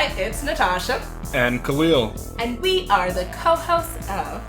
Hi, it's Natasha. And Khalil. And we are the co-hosts of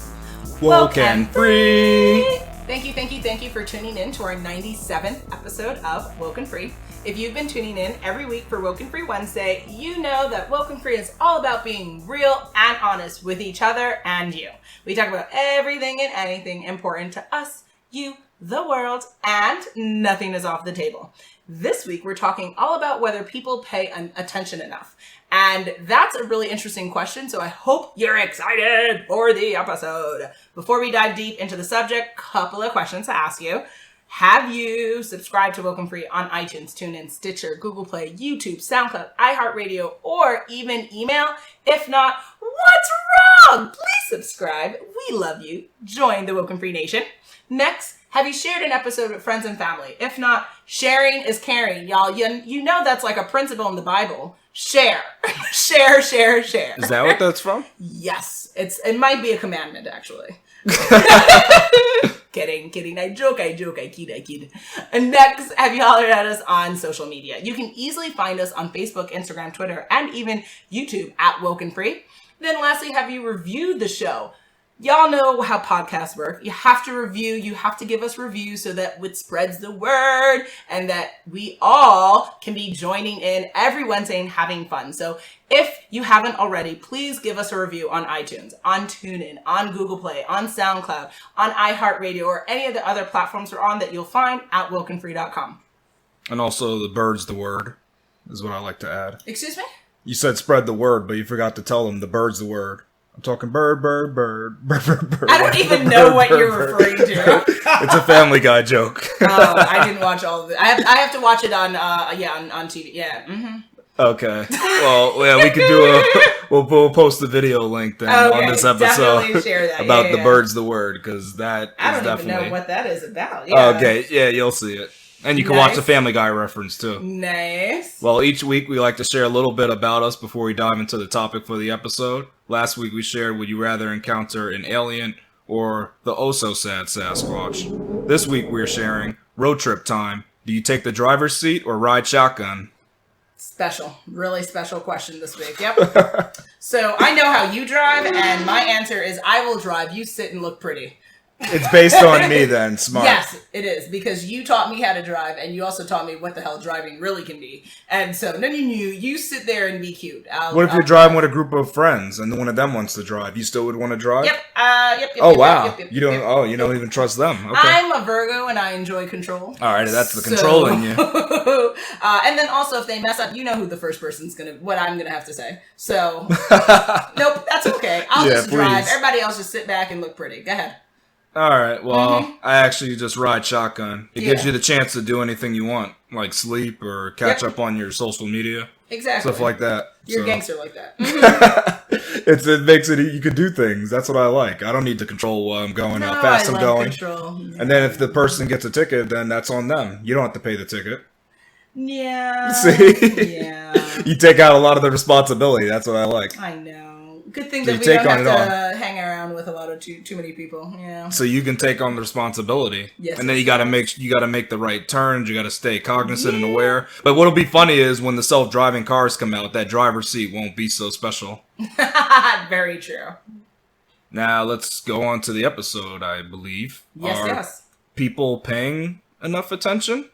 WokeNFree. Thank you for tuning in to our 97th episode of WokeNFree. If you've been tuning in every week for WokeNFree Wednesday, you know that WokeNFree is all about being real and honest with each other and you. We talk about everything and anything important to us, you, the world, and nothing is off the table. This week, we're talking all about whether people pay attention enough. And that's a really interesting question, so I hope you're excited for the episode. Before we dive deep into the subject, couple of questions to ask you. Have you subscribed to WokeNFree on iTunes, TuneIn, Stitcher, Google Play, YouTube, SoundCloud, iHeartRadio, or even email? If not, what's wrong? Please subscribe. We love you. Join the WokeNFree Nation. Next, have you shared an episode with friends and family? If not, sharing is caring, y'all. You know that's like a principle in the Bible. Share. Share. Is that what that's from? Yes. It might be a commandment, actually. Kidding. I joke, I kid. And next, have you hollered at us on social media? You can easily find us on Facebook, Instagram, Twitter, and even YouTube at WokeNFree. Then lastly, have you reviewed the show? Y'all know how podcasts work. You have to review, you have to give us reviews so that it spreads the word and that we all can be joining in every Wednesday and having fun. So if you haven't already, please give us a review on iTunes, on TuneIn, on Google Play, on SoundCloud, on iHeartRadio, or any of the other platforms we're on that you'll find at WokeNFree.com. And also the bird's the word is what I like to add. Excuse me? You said spread the word, but you forgot to tell them the bird's the word. I'm talking bird. I don't even know what you're referring to. It's a Family Guy joke. Oh, I didn't watch all of it. I have to watch it on TV. Yeah. Mm-hmm. Okay. Well, yeah, we could do we'll post the video link then on this episode share that. about the bird's the word, because that I is don't definitely... even know what that is about. Yeah. Okay, yeah, you'll see it. And you can watch the Family Guy reference, too. Nice. Well, each week we like to share a little bit about us before we dive into the topic for the episode. Last week we shared, would you rather encounter an alien or the oh-so-sad Sasquatch? This week we're sharing road trip time. Do you take the driver's seat or ride shotgun? Special. Really special question this week. Yep. So I know how you drive, and my answer is I will drive. You sit and look pretty. It's based on me then, smart. Yes, it is, because you taught me how to drive, and you also taught me what the hell driving really can be. And so, no, you sit there and be cute. What if you're driving with a group of friends, and one of them wants to drive? You still would want to drive? Yep. Oh, wow. You don't even trust them. Okay. I'm a Virgo, and I enjoy control. All right, that's the control in you. And then also, if they mess up, you know who the first person's what I'm gonna have to say. So, nope, that's okay. I'll just drive. Everybody else just sit back and look pretty. Go ahead. All right, well, I actually just ride shotgun. It gives you the chance to do anything you want, like sleep or catch up on your social media. Exactly. Stuff like that. You're a gangster like that. It makes it, you can do things. That's what I like. I don't need to control where I'm going, how fast I'm going. Control. And then if the person gets a ticket, then that's on them. You don't have to pay the ticket. Yeah. See? Yeah. You take out a lot of the responsibility. That's what I like. I know. Good thing that we don't have to hang around with a lot of too many people. Yeah. So you can take on the responsibility. Yes. And then you got to make the right turns. You got to stay cognizant and aware. But what'll be funny is when the self-driving cars come out, that driver's seat won't be so special. Very true. Now let's go on to the episode. I believe. Yes. People paying enough attention?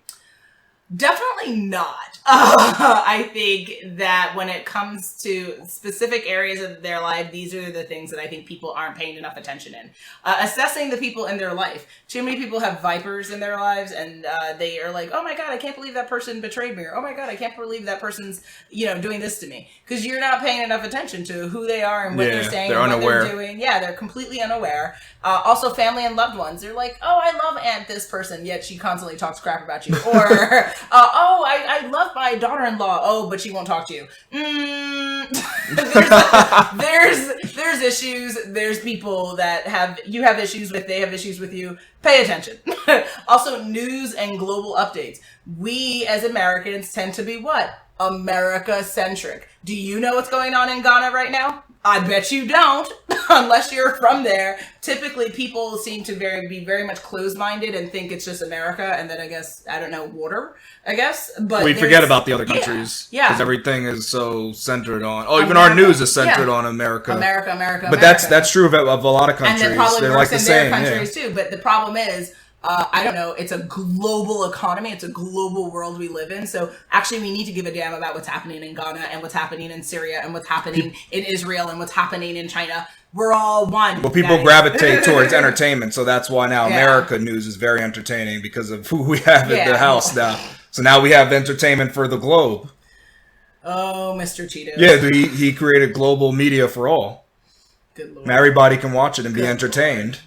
Definitely not. I think that when it comes to specific areas of their life, these are the things that I think people aren't paying enough attention in. Assessing the people in their life. Too many people have vipers in their lives, and they are like, oh my God, I can't believe that person betrayed me. Or, oh my God, I can't believe that person's, doing this to me. Because you're not paying enough attention to who they are and what they're saying and what they're doing. Yeah, they're completely unaware. Also, family and loved ones. They're like, oh, I love Aunt this person, yet she constantly talks crap about you. Or, I love my daughter-in-law. Oh, but she won't talk to you. There's issues. There's people that you have issues with. They have issues with you. Pay attention. Also, news and global updates. We as Americans tend to be what? America-centric. Do you know what's going on in Ghana right now? I bet you don't. unless you're from there, typically people seem to be very much closed-minded and think it's just America, and then I guess, I don't know, water, I guess. But we forget about the other countries. Yeah. Because everything is so centered on... Oh, even our news is centered on America. America. But that's true of a lot of countries. And it probably They're works like in the their same, countries too. But the problem is, I don't know, it's a global economy. It's a global world we live in. So actually we need to give a damn about what's happening in Ghana and what's happening in Syria and what's happening in Israel and what's happening in China. We're all one. Well, people gravitate towards entertainment, so that's why now America news is very entertaining because of who we have in the house now. So now we have entertainment for the globe. Oh, Mr. Cheetos. Yeah, he created global media for all. Good Lord. Now everybody can watch it and be entertained.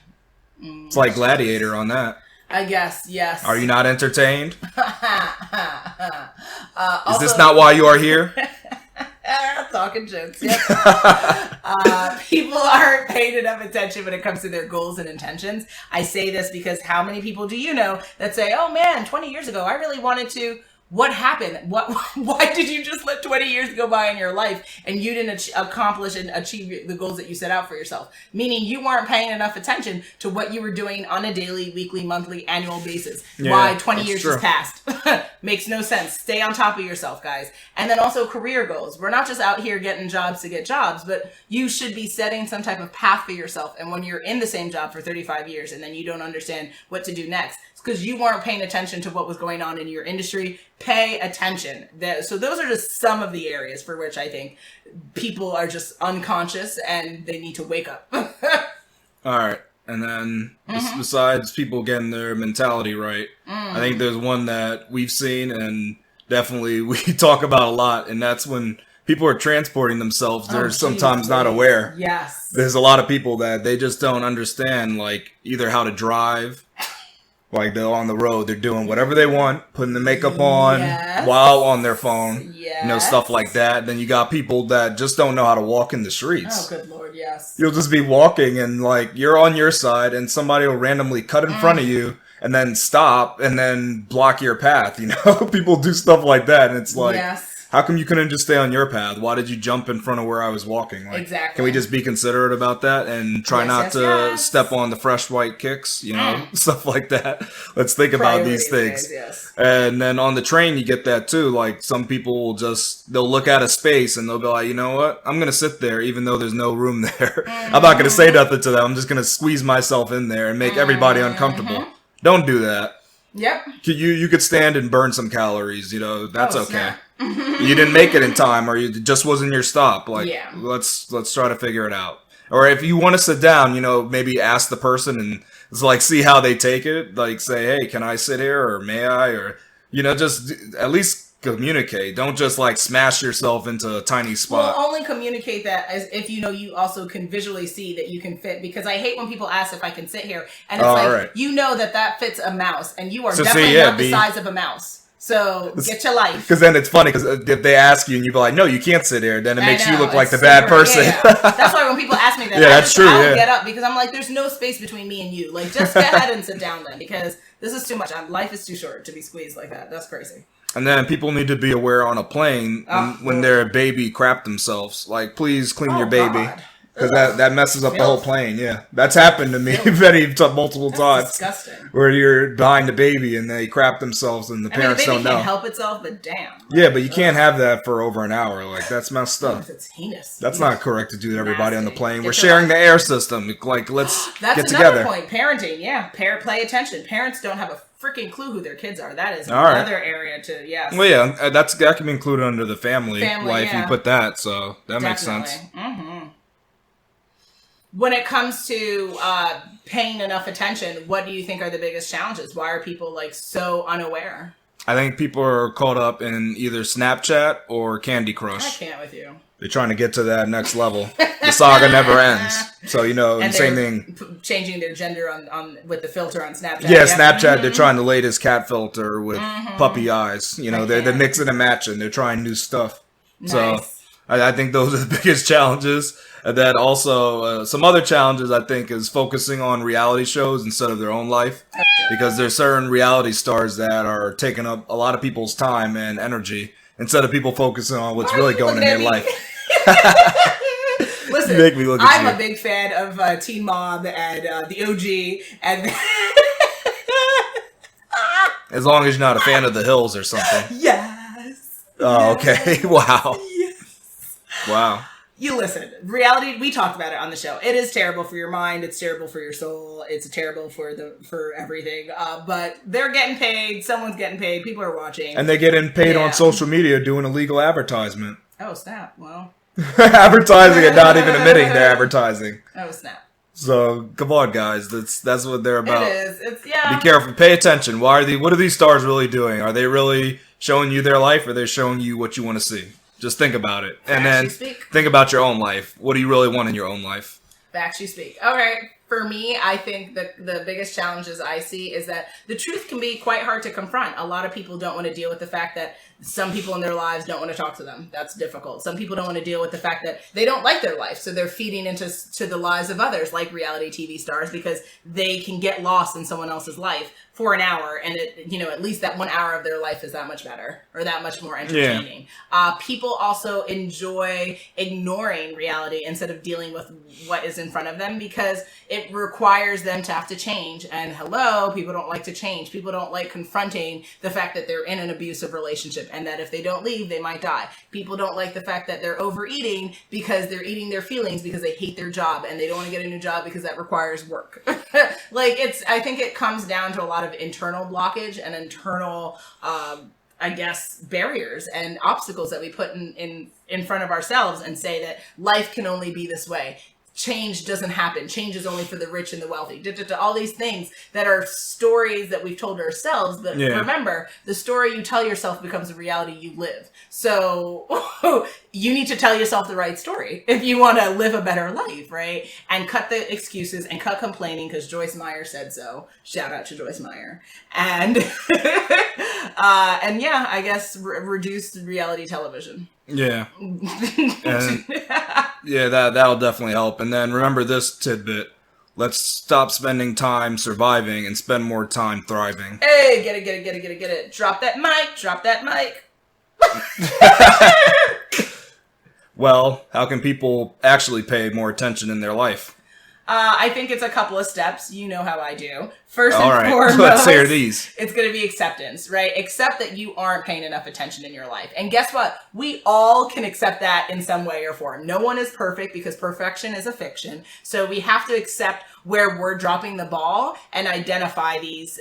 It's like Gladiator on that. I guess, yes. Are you not entertained? Is this not why you are here? Talking jokes. Yep. People aren't paying enough attention when it comes to their goals and intentions. I say this because how many people do you know that say, oh man, 20 years ago, I really wanted to... What happened? Why did you just let 20 years go by in your life and you didn't accomplish and achieve the goals that you set out for yourself? Meaning you weren't paying enough attention to what you were doing on a daily, weekly, monthly, annual basis. Yeah, why 20 years true. has passed. Makes no sense. Stay on top of yourself, guys. And then also career goals. We're not just out here getting jobs to get jobs, but you should be setting some type of path for yourself. And when you're in the same job for 35 years and then you don't understand what to do next, because you weren't paying attention to what was going on in your industry. Pay attention. So those are just some of the areas for which I think people are just unconscious and they need to wake up. All right. And then besides people getting their mentality right, I think there's one that we've seen and definitely we talk about a lot. And that's when people are transporting themselves. They're sometimes not aware. Yes. There's a lot of people that they just don't understand, like either how to drive. Like they're on the road, they're doing whatever they want, putting the makeup on while on their phone, you know, stuff like that. Then you got people that just don't know how to walk in the streets. Oh, good Lord, yes. You'll just be walking and like you're on your side and somebody will randomly cut in front of you and then stop and then block your path, you know? People do stuff like that and it's like... How come you couldn't just stay on your path? Why did you jump in front of where I was walking? Like, exactly. Can we just be considerate about that and try not to step on the fresh white kicks, you know, stuff like that. Let's think about these things. And then on the train, you get that too. Like some people will they'll look at a space and they'll be like, you know what? I'm going to sit there even though there's no room there. I'm not going to say nothing to them. I'm just going to squeeze myself in there and make everybody uncomfortable. Don't do that. Yep. You could stand and burn some calories, you know, that's okay. You didn't make it in time or it just wasn't your stop. Like, let's try to figure it out. Or if you want to sit down, you know, maybe ask the person and it's like, see how they take it. Like say, hey, can I sit here or may I? Or, you know, just at least communicate. Don't just like smash yourself into a tiny spot. Well, only communicate that as if you know you also can visually see that you can fit. Because I hate when people ask if I can sit here, and it's you know that fits a mouse, and you are definitely not the size of a mouse. So get your life. Because then it's funny because if they ask you and you be like, no, you can't sit here, then it makes you look like the bad person. Yeah. That's why when people ask me that, I'll get up because I'm like, there's no space between me and you. Like, just go ahead and sit down then because this is too much. Life is too short to be squeezed like that. That's crazy. And then people need to be aware on a plane when their baby crap themselves. Like, please clean your baby. Because that messes up the whole plane, That's happened to me multiple times. Disgusting. Where you're behind the baby and they crap themselves and the parents don't know. Can't help itself, but damn. Yeah, but you can't have that for over an hour. Like, that's messed up. It's heinous. That's not correct to do to everybody on the plane. We're sharing the air system. Like, let's get together. That's another point. Parenting, play attention. Parents don't have a freaking clue who their kids are. That is another area to, Well, yeah, that can be included under the family life. You put that, so that makes sense. Mm-hmm. When it comes to paying enough attention, what do you think are the biggest challenges? Why are people like so unaware? I think people are caught up in either Snapchat or Candy Crush. I can't with you. They're trying to get to that next level. The saga never ends. So, you know, and same thing. Changing their gender on with the filter on Snapchat. Yeah, Snapchat, they're trying the latest cat filter with puppy eyes. You know, they're mixing and matching. They're trying new stuff. Nice. So I think those are the biggest challenges. And then also some other challenges, I think, is focusing on reality shows instead of their own life. Because there's certain reality stars that are taking up a lot of people's time and energy instead of people focusing on what's really going in their life. listen, You make me look at I'm you. a big fan of Teen Mom and the OG, and As long as you're not a fan of The Hills or something. yes. Oh, Yes. okay. Wow. Yes. Wow. You listen, reality, we talked about it on the show. It is terrible for your mind. It's terrible for your soul. It's terrible for everything. But they're getting paid. Someone's getting paid. People are watching. And they getting paid Yeah. on social media doing illegal advertisement. Oh, snap. Well. Advertising and not even admitting they're advertising. Oh, snap. So, come on, guys. That's what they're about. It is. It's, yeah. Be careful. Pay attention. What are these stars really doing? Are they really showing you their life, or are they showing you what you want to see? Just think about it. And then think about your own life. What do you really want in your own life? Facts you speak. All right. For me, I think the biggest challenges I see is that the truth can be quite hard to confront. A lot of people don't want to deal with the fact that some people in their lives don't want to talk to them. That's difficult. Some people don't want to deal with the fact that they don't like their life. So they're feeding into the lives of others, like reality TV stars, because they can get lost in someone else's life for an hour. And at least that 1 hour of their life is that much better or that much more entertaining. Yeah. People also enjoy ignoring reality instead of dealing with what is in front of them, because it requires them to have to change. And people don't like to change. People don't like confronting the fact that they're in an abusive relationship and that if they don't leave, they might die. People don't like the fact that they're overeating because they're eating their feelings because they hate their job and they don't want to get a new job because that requires work. I think it comes down to a lot of internal blockage and internal, barriers and obstacles that we put in front of ourselves and say that life can only be this way. Change doesn't happen. Change is only for the rich and the wealthy. All these things that are stories that we've told ourselves. But remember, the story you tell yourself becomes a reality you live. So you need to tell yourself the right story if you want to live a better life, right? And cut the excuses and cut complaining, because Joyce Meyer said so. Shout out to Joyce Meyer. And I guess reduce reality television. Yeah. And that'll definitely help. And then remember this tidbit. Let's stop spending time surviving and spend more time thriving. Hey, get it. Drop that mic. Well, how can people actually pay more attention in their life? I think it's a couple of steps. You know how I do. First All and right. foremost, Let's hear these. It's going to be acceptance, right? Accept that you aren't paying enough attention in your life. And guess what? We all can accept that in some way or form. No one is perfect because perfection is a fiction. So we have to accept where we're dropping the ball and identify these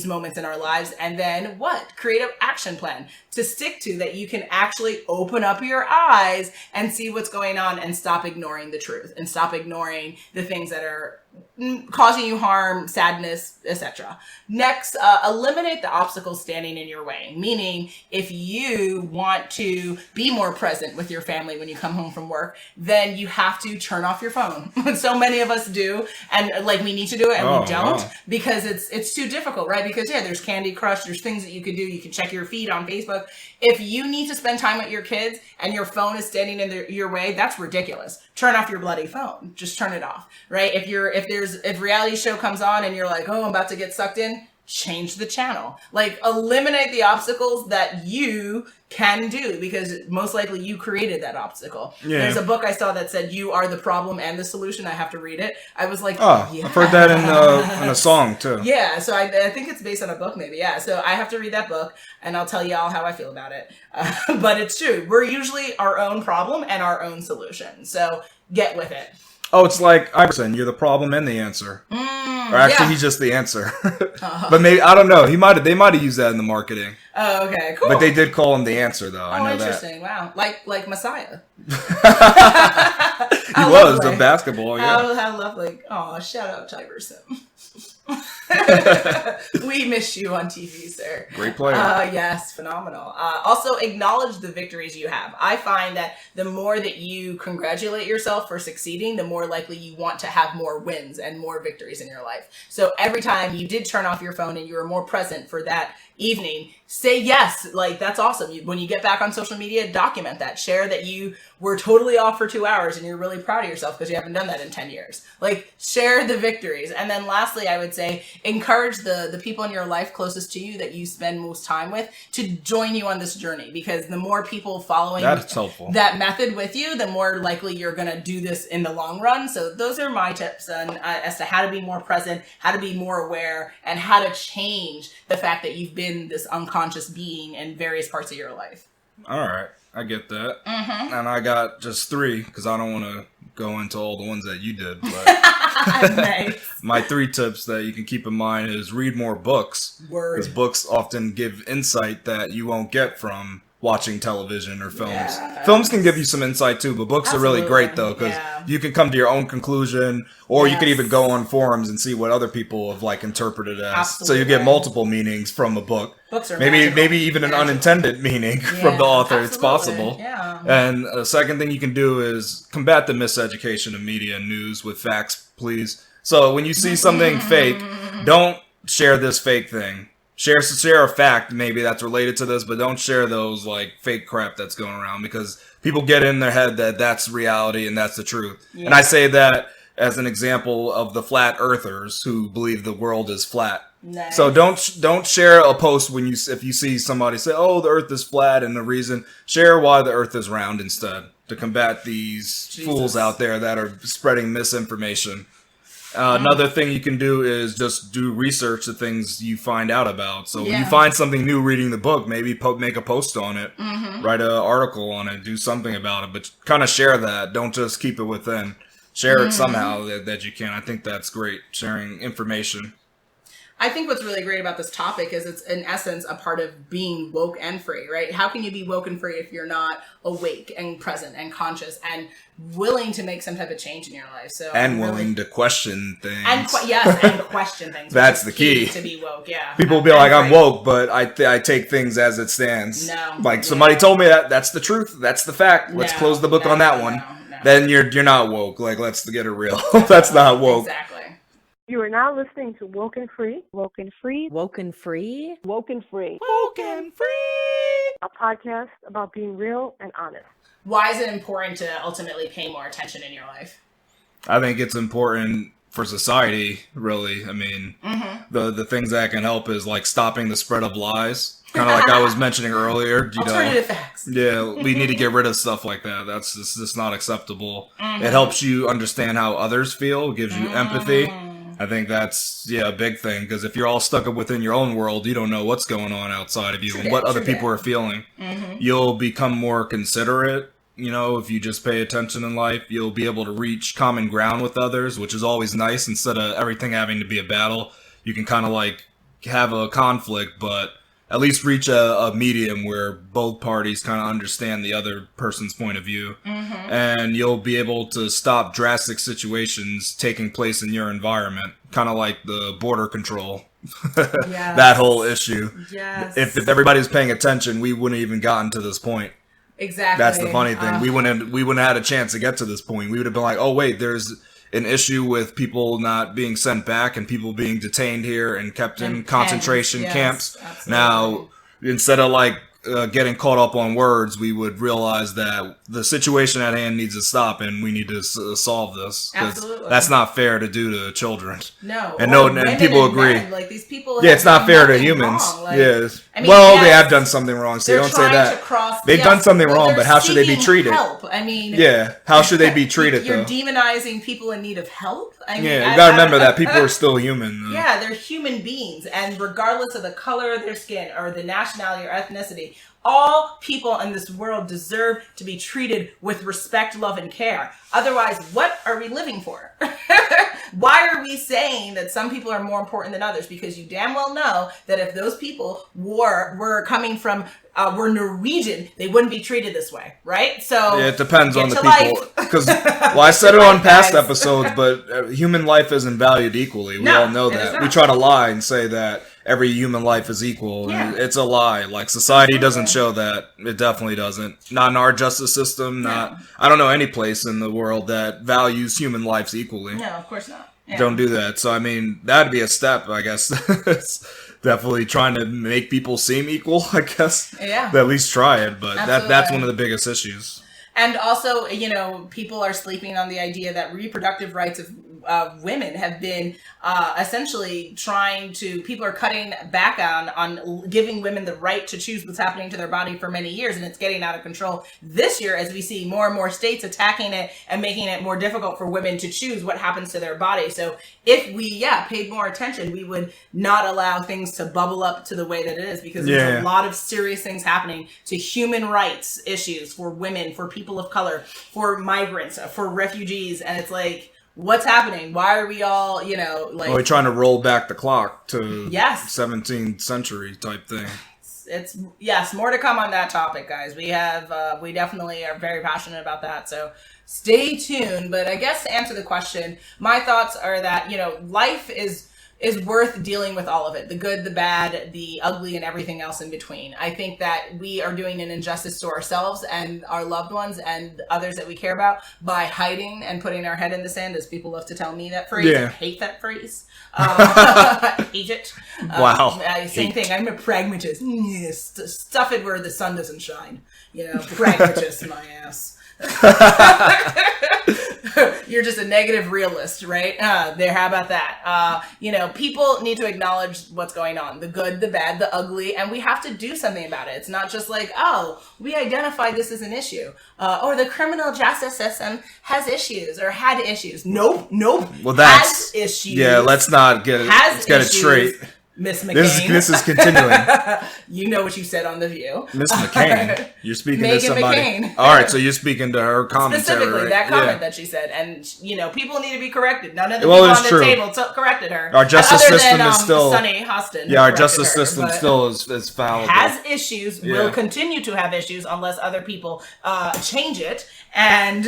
moments in our lives. And then create an action plan to stick to that you can actually open up your eyes and see what's going on and stop ignoring the truth and stop ignoring the things that are causing you harm, sadness, etc. Next, eliminate the obstacles standing in your way. Meaning, if you want to be more present with your family when you come home from work, then you have to turn off your phone. So many of us do, and we need to do it, and we don't because it's too difficult, right? Because there's Candy Crush, there's things that you can do. You can check your feed on Facebook. If you need to spend time with your kids and your phone is standing in your way, that's ridiculous. Turn off your bloody phone. Just turn it off, right? If reality show comes on and you're like, oh, I'm about to get sucked in, change the channel. Eliminate the obstacles that you can do, because most likely you created that obstacle. Yeah. There's a book I saw that said you are the problem and the solution. I have to read it. I was like, I've heard that in a song too. Yeah, so I think it's based on a book maybe. Yeah, so I have to read that book and I'll tell y'all how I feel about it. But it's true. We're usually our own problem and our own solution. So get with it. Oh, it's like Iverson, you're the problem and the answer. Or actually, he's just the answer. But maybe, I don't know. They might have used that in the marketing. Oh, okay, cool. But they did call him the answer, though. I know interesting. Wow. Like Messiah. He was the basketball, yeah. How lovely. Oh, shout out to Iverson. We miss you on TV, sir. Great player. Yes, phenomenal. Also, acknowledge the victories you have. I find that the more that you congratulate yourself for succeeding, the more likely you want to have more wins and more victories in your life. So every time you did turn off your phone and you were more present for that evening, say yes. That's awesome. When you get back on social media, document that. Share that you were totally off for 2 hours and you're really proud of yourself because you haven't done that in 10 years. Share the victories. And then lastly, I would say encourage the people in your life closest to you that you spend most time with to join you on this journey, because the more people following That's helpful. that method with you, the more likely you're going to do this in the long run. So those are my tips as to how to be more present, how to be more aware, and how to change the fact that you've been this unconscious being in various parts of your life. All right. I get that. And I got just 3 because I don't want to go into all the ones that you did. But Nice. my 3 tips that you can keep in mind is read more books. Word. Because books often give insight that you won't get from watching television or films. Yes. Films can give you some insight too, but books are really great though, because you can come to your own conclusion, or you can even go on forums and see what other people have like interpreted as. Absolutely. So you get multiple meanings from a book. Books are maybe even an unintended meaning from the author. It's possible. Yeah. And a second thing you can do is combat the miseducation of media and news with facts, please. So when you see something fake, don't share this fake thing. Share a fact maybe that's related to this, but don't share those like fake crap that's going around, because people get in their head that that's reality and that's the truth. Yeah. And I say that as an example of the flat earthers who believe the world is flat. Nice. So don't share a post if you see somebody say, "Oh, the earth is flat," and the reason. Share why the earth is round instead, to combat these fools out there that are spreading misinformation. Another thing you can do is just do research of things you find out about. So when you find something new reading the book, maybe make a post on it, write an article on it, do something about it, but kind of share that. Don't just keep it within. Share it somehow that you can. I think that's great, sharing information. I think what's really great about this topic is it's in essence a part of being woke and free, right? How can you be woke and free if you're not awake and present and conscious and willing to make some type of change in your life? So and willing to question things. And question things. That's the key. To be woke, yeah. People will be like, "I'm woke, but I take things as it stands." No. Like somebody told me that's the truth. That's the fact. Let's close the book on that one. No. Then you're not woke. Like, let's get it real. That's not woke. Exactly. You are now listening to WokeNFree. WokeNFree. WokeNFree. WokeNFree. WokeNFree. A podcast about being real and honest. Why is it important to ultimately pay more attention in your life? I think it's important for society, really. I mean, the things that can help is like stopping the spread of lies. Kind of like I was mentioning earlier. Alternative facts. Yeah, we need to get rid of stuff like that. That's just not acceptable. It helps you understand how others feel, gives you empathy. I think that's, a big thing, because if you're all stuck up within your own world, you don't know what's going on outside of you and what other people are feeling. You'll become more considerate. If you just pay attention in life, you'll be able to reach common ground with others, which is always nice. Instead of everything having to be a battle, you can kind of like have a conflict, but at least reach a medium where both parties kind of understand the other person's point of view. And you'll be able to stop drastic situations taking place in your environment, kind of like the border control. That whole issue. Yes. If everybody's paying attention, we wouldn't even gotten to this point. Exactly. That's the funny thing. We wouldn't have had a chance to get to this point. We would have been like, "Oh wait, there's an issue with people not being sent back and people being detained here and kept in concentration camps." Absolutely. Now, instead of like getting caught up on words, we would realize that the situation at hand needs to stop and we need to solve this. Absolutely. That's not fair to do to children. No. And people agree. Men. Like these people. Yeah, it's not fair to humans. Yes. They have done something wrong, so you don't say that. They've done something wrong, but how should they be treated? Help. How should they be treated, You're though? demonizing people in need of help? You gotta remember that people are still human. Though. Yeah, they're human beings, and regardless of the color of their skin or the nationality or ethnicity, all people in this world deserve to be treated with respect, love, and care. Otherwise, what are we living for? Why are we saying that some people are more important than others? Because you damn well know that if those people were coming from were Norwegian, they wouldn't be treated this way, right? So it depends on the people. Because I said it on past episodes, but human life isn't valued equally. We all know that. We try to lie and say that every human life is equal. Yeah. It's a lie. Like, society doesn't show that. It definitely doesn't. Not in our justice system. I don't know any place in the world that values human lives equally. No, of course not. Yeah. Don't do that. So, I mean, that'd be a step, I guess. It's definitely trying to make people seem equal, I guess. Yeah. At least try it. But Absolutely. that's one of the biggest issues. And also, people are sleeping on the idea that reproductive rights of women have been essentially people are cutting back on giving women the right to choose what's happening to their body for many years, and it's getting out of control this year as we see more and more states attacking it and making it more difficult for women to choose what happens to their body. So if we paid more attention, we would not allow things to bubble up to the way that it is, because there's a lot of serious things happening to human rights issues for women, for people of color, for migrants, for refugees, and it's like, what's happening? Why are we all, we're trying to roll back the clock to 17th century type thing. It's more to come on that topic, guys. We definitely are very passionate about that, so stay tuned. But I guess to answer the question, my thoughts are that, life is worth dealing with all of it. The good, the bad, the ugly, and everything else in between. I think that we are doing an injustice to ourselves and our loved ones and others that we care about by hiding and putting our head in the sand, as people love to tell me that phrase. I hate that phrase. I hate it. Wow. Same thing. I'm a pragmatist. Stuff it where the sun doesn't shine. Pragmatist, my ass. You're just a negative realist, right? How about that? People need to acknowledge what's going on, the good, the bad, the ugly, and we have to do something about it. It's not just like, we identified this as an issue, or the criminal justice system has issues or had issues. Nope. Well, that's has issues. Yeah, let's not get it. Let's get it straight. Miss McCain. This is continuing. You know what you said on The View. Miss McCain. You're speaking to somebody. McCain. All right, so you're speaking to her commentary. Specifically, that comment that she said. And, people need to be corrected. None of the people on the table corrected her. Our justice system is still... Sunny Hostin. Yeah, our justice system still is fallible. Has issues, will continue to have issues unless other people change it. And,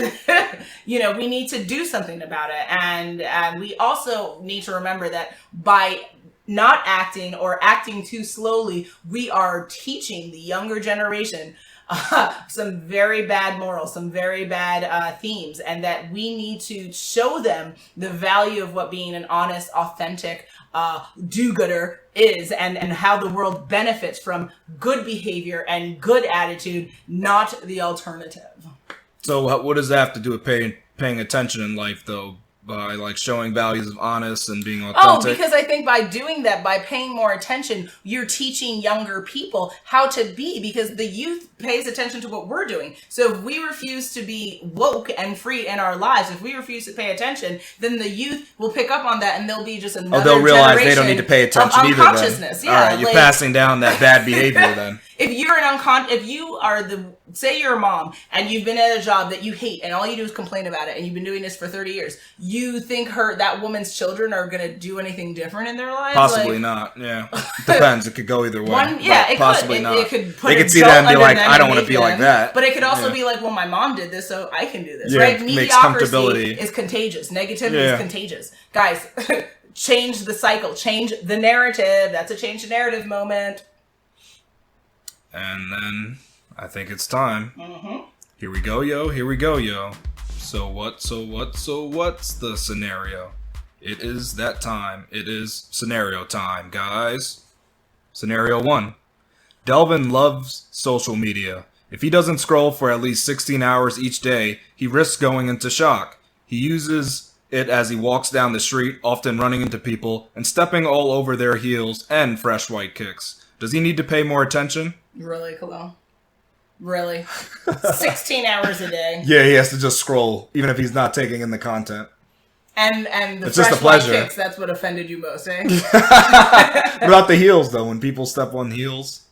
we need to do something about it. And we also need to remember that by not acting or acting too slowly, we are teaching the younger generation some very bad morals, some very bad themes, and that we need to show them the value of what being an honest, authentic do-gooder is, and how the world benefits from good behavior and good attitude, not the alternative. So what does that have to do with paying attention in life, though? By showing values of honest and being authentic? Because I think by doing that, by paying more attention, you're teaching younger people how to be, because the youth pays attention to what we're doing. So if we refuse to be woke and free in our lives, if we refuse to pay attention, then the youth will pick up on that, and they'll be just another they'll realize they don't need to pay attention either. Unconsciousness. All right, you're passing down that bad behavior then. If you are say you're a mom and you've been at a job that you hate and all you do is complain about it, and you've been doing this for 30 years, you think that woman's children are going to do anything different in their lives? Possibly not. Yeah. Depends. It could go either way. It possibly could. not. It could put they could see that and be like, I don't want to be like that. But it could also be like, well, my mom did this, so I can do this, yeah, right? Mediocrity is contagious. Negativity is contagious. Guys, change the cycle. Change the narrative. That's a change the narrative moment. And then I think it's time. Mm-hmm. Here we go, yo. So what's the scenario? It is that time. It is scenario time, guys. Scenario 1. Delvin loves social media. If he doesn't scroll for at least 16 hours each day, he risks going into shock. He uses it as he walks down the street, often running into people and stepping all over their heels and fresh white kicks. Does he need to pay more attention? Really, Khalil? Really? 16 hours a day. Yeah, he has to just scroll, even if he's not taking in the content. And the it's fresh just a pleasure. White kicks, that's what offended you most, eh? What about the heels, though? When people step on heels?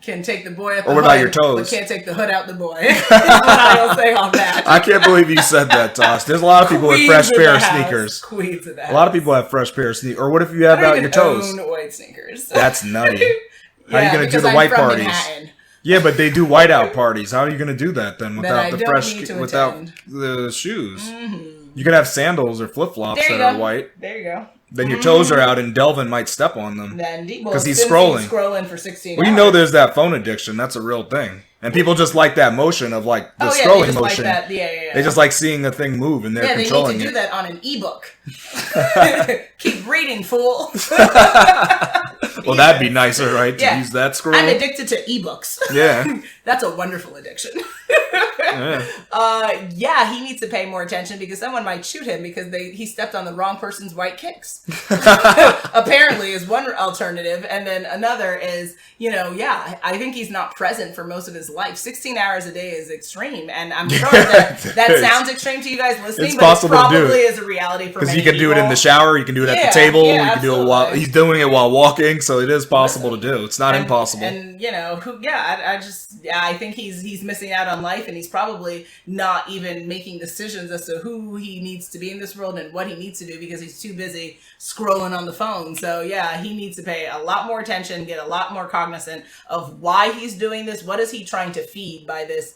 Can take the boy at the hood. Or what about your toes? But can't take the hood out the boy. That's what I'll say on that. I can't believe you said that, Tosh. There's a lot of people with fresh pair of sneakers. Queens of the house. A lot of people have fresh pair of sneakers. Or what if you have out your toes? I don't own white sneakers. That's nutty. How are you going to do the white parties? Manhattan. Yeah, but they do whiteout parties. How are you going to do that then without without the shoes? Mm-hmm. You could have sandals or flip-flops that are white. There you go. Then your toes are out and Delvin might step on them. Because he's scrolling. He's scrolling for 16 hours. Well, there's that phone addiction. That's a real thing. And people just like that motion of the scrolling motion. Like that. Yeah. They just like seeing the thing move and they're controlling it. They need to do that on an ebook. Keep reading, fool. Well, that'd be nicer, right? To use that scroll. I'm addicted to ebooks. Yeah. That's a wonderful addiction. He needs to pay more attention because someone might shoot him because he stepped on the wrong person's white kicks. Apparently is one alternative. And then another is, I think he's not present for most of his life. 16 hours a day is extreme. And I'm sure that sounds extreme to you guys listening, it's but possible it probably to do is a reality for many because you can do it in the shower, you can do it at the table, you can do it while he's doing it while walking, so it is possible to do. It's not impossible. And I think he's missing out on life, and he's probably not even making decisions as to who he needs to be in this world and what he needs to do because he's too busy scrolling on the phone. So he needs to pay a lot more attention, get a lot more cognizant of why he's doing this. What is he trying to feed by this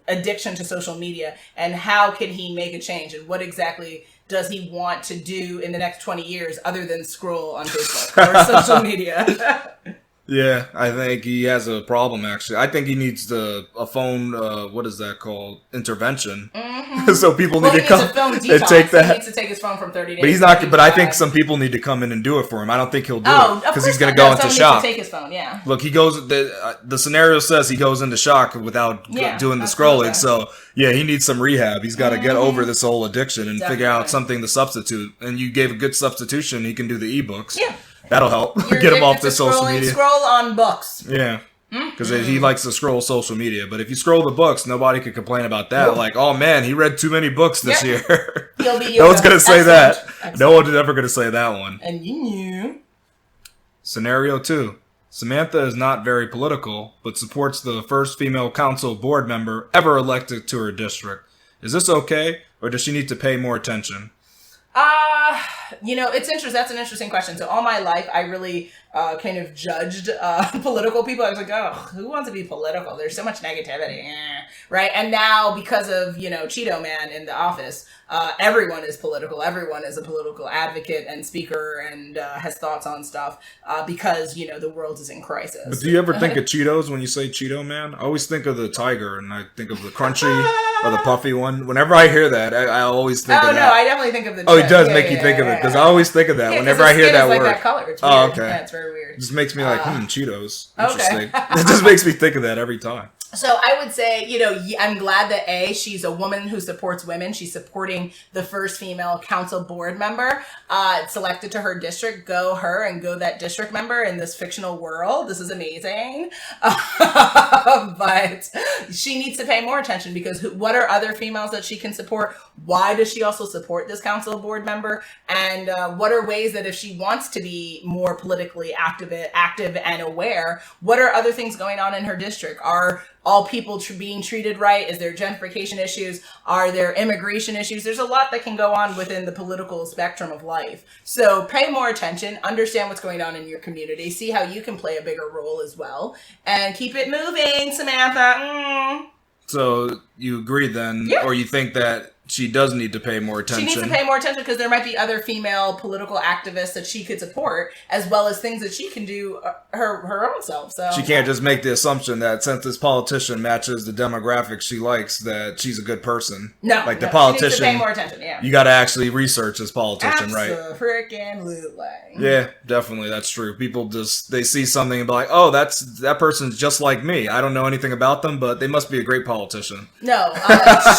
addiction to social media, and how can he make a change, and what exactly does he want to do in the next 20 years other than scroll on Facebook or social media? Yeah, I think he has a problem, actually. I think he needs a phone, what is that called? Intervention. Mm-hmm. So people need to come and take that. He needs to take his phone from 30 days. But he's not, but I think some people need to come in and do it for him. I don't think he'll do it because he's going to go into shock. Take his phone, yeah. Look, he goes, the scenario says he goes into shock without doing the scrolling. So, he needs some rehab. He's got to get over this whole addiction and figure out something to substitute. And you gave a good substitution. He can do the ebooks. Yeah. That'll help. Get him off the social media. Scroll on books. Yeah. Because he likes to scroll social media. But if you scroll the books, nobody could complain about that. Nope. Like, oh man, he read too many books this year. No one's going to say that. Excellent. No one's ever going to say that one. And you knew. Scenario 2. Samantha is not very political, but supports the first female council board member ever elected to her district. Is this okay, or does she need to pay more attention? It's interesting. That's an interesting question. So all my life, I really kind of judged political people. I was like, oh, who wants to be political? There's so much negativity, right? And now because of, Cheeto Man in the office, everyone is political. Everyone is a political advocate and speaker and has thoughts on stuff because, the world is in crisis. But do you ever think of Cheetos when you say Cheeto Man? I always think of the tiger and I think of the crunchy or the puffy one. Whenever I hear that, I always think of that. Oh, no, I definitely think of the Oh, it does make you think of it because I always think of that whenever I hear that word. Like that color. It's weird. Oh, okay. Yeah, it's very weird. It just makes me like, Cheetos. Interesting. Okay. It just makes me think of that every time. So I would say, I'm glad that she's a woman who supports women. She's supporting the first female council board member selected to her district. Go her and go that district member in this fictional world. This is amazing. But she needs to pay more attention because what are other females that she can support? Why does she also support this council board member? And what are ways that if she wants to be more politically active and aware, what are other things going on in her district? Are all people being treated right? Is there gentrification issues? Are there immigration issues? There's a lot that can go on within the political spectrum of life. So pay more attention, understand what's going on in your community, see how you can play a bigger role as well, and keep it moving, Samantha. So you agree then, or you think that she does need to pay more attention? She needs to pay more attention because there might be other female political activists that she could support, as well as things that she can do her own self. So she can't just make the assumption that since this politician matches the demographics she likes, that she's a good person. No, like the politician. She needs to pay more attention. Yeah, you got to actually research this politician, right? Absolutely. Yeah, definitely, that's true. People they see something and be like, "Oh, that person's just like me. I don't know anything about them, but they must be a great politician." No,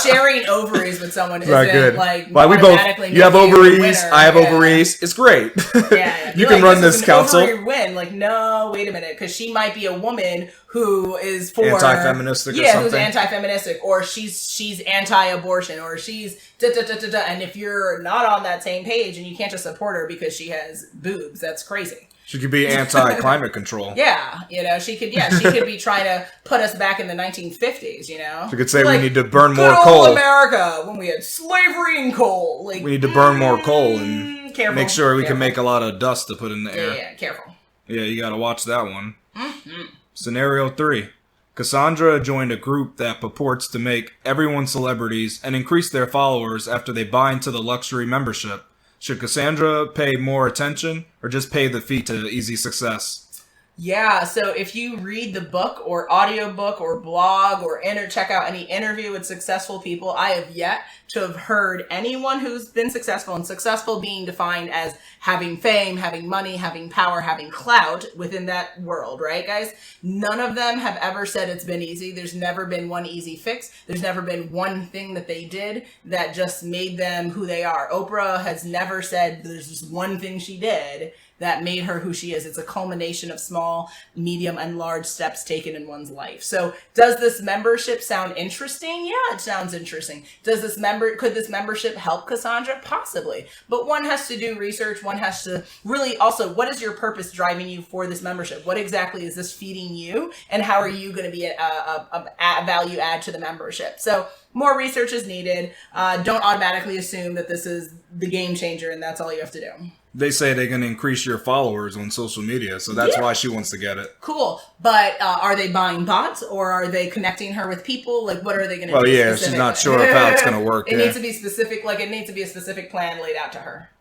sharing ovaries with someone isn't good. Like well, we both. You have ovaries. I have ovaries. It's great. Yeah, you can run this council. Ovary win. Like, no, wait a minute, because she might be a woman who is for anti-feministic. Or something. Who's anti-feministic, or she's anti-abortion, or she's da-da-da-da-da. And if you're not on that same page and you can't just support her because she has boobs, that's crazy. She could be anti-climate control. Yeah, she could be trying to put us back in the 1950s, She could say we need to burn more coal. Good old America, when we had slavery and coal. Like, we need to burn more coal and make sure we can make a lot of dust to put in the air. Yeah, careful. Yeah, you got to watch that one. Mm-hmm. Scenario 3. Cassandra joined a group that purports to make everyone celebrities and increase their followers after they buy into the luxury membership. Should Cassandra pay more attention or just pay the fee to easy success? Yeah, so if you read the book or audiobook or blog or check out any interview with successful people, I have yet to have heard anyone who's been successful, and successful being defined as having fame, having money, having power, having clout within that world, right, guys? None of them have ever said it's been easy. There's never been one easy fix. There's never been one thing that they did that just made them who they are. Oprah has never said there's just one thing she did that made her who she is. It's a culmination of small, medium, and large steps taken in one's life. So does this membership sound interesting? Yeah, it sounds interesting. Could this membership help Cassandra? Possibly. But one has to do research. One has to really also, what is your purpose driving you for this membership? What exactly is this feeding you? And how are you going to be a value add to the membership? So more research is needed. Don't automatically assume that this is the game changer and that's all you have to do. They say they can increase your followers on social media, so that's why she wants to get it. Cool. But are they buying bots or are they connecting her with people? Like, what are they going to do? Oh, yeah, she's not sure of how it's going to work. It needs to be specific. Like, it needs to be a specific plan laid out to her.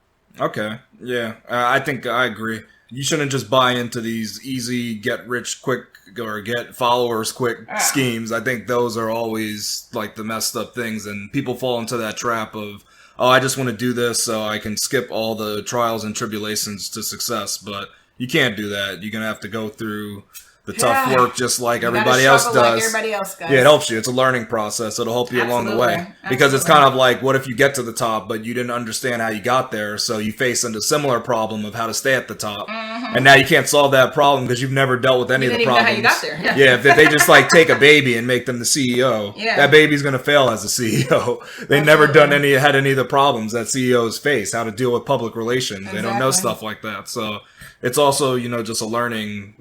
Okay. Yeah. I think I agree. You shouldn't just buy into these easy get rich quick or get followers quick schemes. I think those are always like the messed up things, and people fall into that trap of, oh, I just want to do this so I can skip all the trials and tribulations to success. But you can't do that. You're going to have to go through the tough work just like everybody else does. Like everybody else does. Yeah, it helps you. It's a learning process. It'll help you along the way. Because it's kind of like, what if you get to the top, but you didn't understand how you got there, so you face into a similar problem of how to stay at the top. And now you can't solve that problem because you've never dealt with any of the problems. You didn't even know how you got there. Yeah, if they just like take a baby and make them the CEO, that baby's going to fail as a CEO. They've never had any of the problems that CEOs face, how to deal with public relations. They don't know stuff like that. So it's also, just a learning.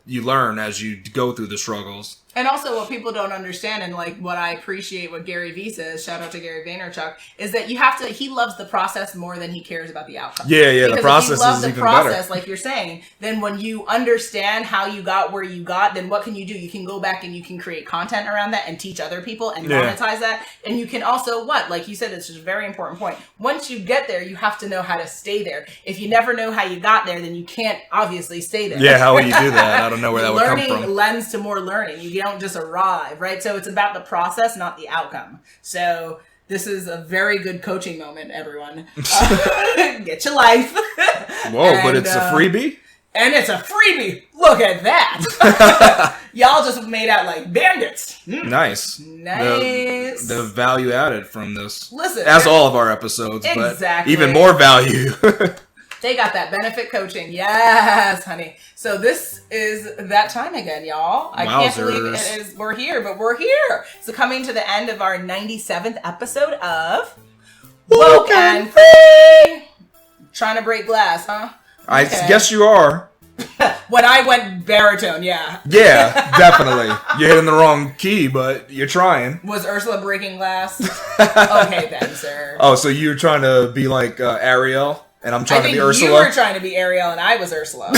You learn as you go through the struggles. And also what people don't understand, and like what I appreciate what Gary Vee says, shout out to Gary Vaynerchuk, is that he loves the process more than he cares about the outcome. Yeah, because the process if you love is the even process, better. like you're saying, then when you understand how you got where you got, then what can you do? You can go back and you can create content around that and teach other people and monetize that. And you can also, like you said, it's just a very important point. Once you get there, you have to know how to stay there. If you never know how you got there, then you can't obviously stay there. Yeah, how would you do that? I don't know where that would come from. Learning lends to more learning. You don't just arrive, right? So it's about the process, not the outcome. So this is a very good coaching moment, everyone. Get your life. Whoa, but it's a freebie? And it's a freebie. Look at that. Y'all just made out like bandits. Nice. The value added from this. Listen. As all of our episodes, exactly. But even more value. They got that benefit coaching. Yes, honey. So this is that time again, y'all. I can't believe it is. We're here, but we're here. So coming to the end of our 97th episode of WokeNFree. Trying to break glass, huh? I guess you are. When I went baritone, yeah. Yeah, definitely. You're hitting the wrong key, but you're trying. Was Ursula breaking glass? Okay then, sir. Oh, so you're trying to be like Ariel? And I'm trying to be Ursula? You were trying to be Ariel and I was Ursula.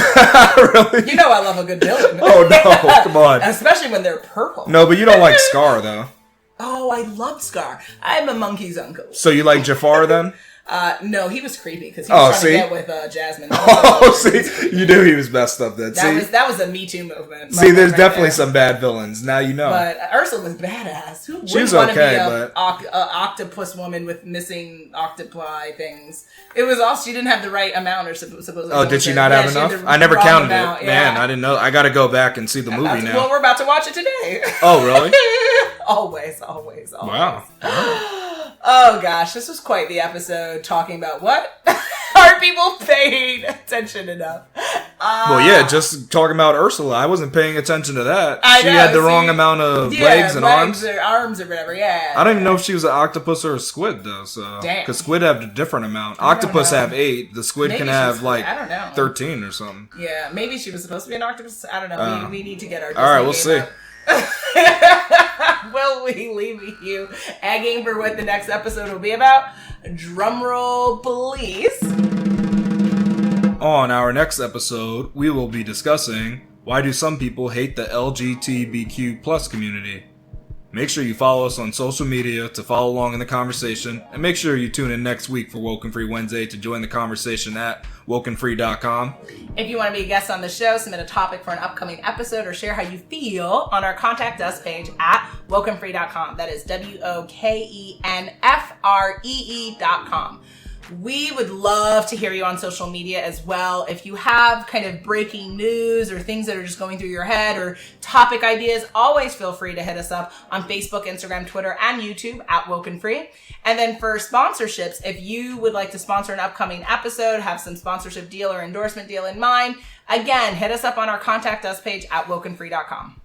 Really? You know I love a good villain. Oh, no. Come on. Especially when they're purple. No, but you don't like Scar, though. Oh, I love Scar. I'm a monkey's uncle. So you like Jafar, then? No, he was creepy because he was trying to get with Jasmine. See, you knew he was messed up then. That was a Me Too movement. See, there's definitely some bad villains. Now you know. But Ursula was badass. Who she was wouldn't okay, want to be but a octopus woman with missing octopi things? It was also, she didn't have the right amount, or supposedly. Oh, did she not have enough? I never counted it. Man, I didn't know. I got to go back and see the movie now. Well, we're about to watch it today. Oh, really? Always. Wow. Oh gosh, this was quite the episode talking about what? Are people paying attention enough? Well, yeah, just talking about Ursula. I wasn't paying attention to that. She had the wrong amount of legs and arms. Or arms or whatever, yeah. I don't even know if she was an octopus or a squid, though. So, because squid have a different amount. Octopus have 8. The squid can have like 13 or something. Yeah, maybe she was supposed to be an octopus. I don't know. We need to get our. All right, we'll see. Will we leave you egging for what the next episode will be about? Drumroll, please. On our next episode, we will be discussing why do some people hate the LGBTQ+ community. Make sure you follow us on social media to follow along in the conversation, and make sure you tune in next week for WokeNFree Wednesday to join the conversation at WokeNFree.com. If you want to be a guest on the show, submit a topic for an upcoming episode, or share how you feel on our Contact Us page at WokeNFree.com. That is WokenFree.com. We would love to hear you on social media as well. If you have kind of breaking news or things that are just going through your head or topic ideas, always feel free to hit us up on Facebook, Instagram, Twitter, and YouTube at WokeNFree. And then for sponsorships, if you would like to sponsor an upcoming episode, have some sponsorship deal or endorsement deal in mind, again, hit us up on our Contact Us page at WokenFree.com.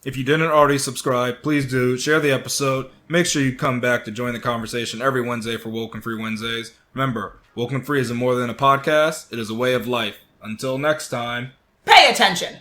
If you didn't already subscribe, please do. Share the episode. Make sure you come back to join the conversation every Wednesday for WokenFree Wednesdays. Remember, WokenFree is more than a podcast. It is a way of life. Until next time, pay attention.